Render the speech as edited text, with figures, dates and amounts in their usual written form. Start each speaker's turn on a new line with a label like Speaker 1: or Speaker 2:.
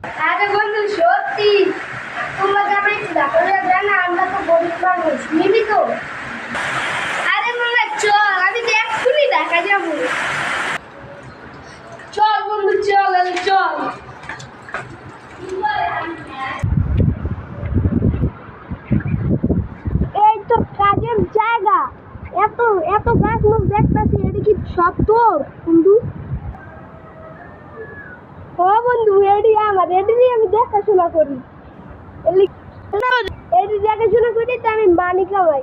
Speaker 1: আরে বন্ধু সত্যি তোমরা যাবে দেখা যায় না, আমরা তো গরিব মানুষ, নিবি তো? আরে মামা চল, আমি তো এক্ষুনি দেখা যাবো। চল বন্ধু চল, চল। এই তো কাজের জায়গা, এত এত গাছ মুখ দেখতেছি, এটা কি সব তোর বন্ধু? ও বন্ধু এডি আমার, এডি আমি দেখাশোনা করি, এডি দেখাশোনা করি তো আমি মানি কামাই।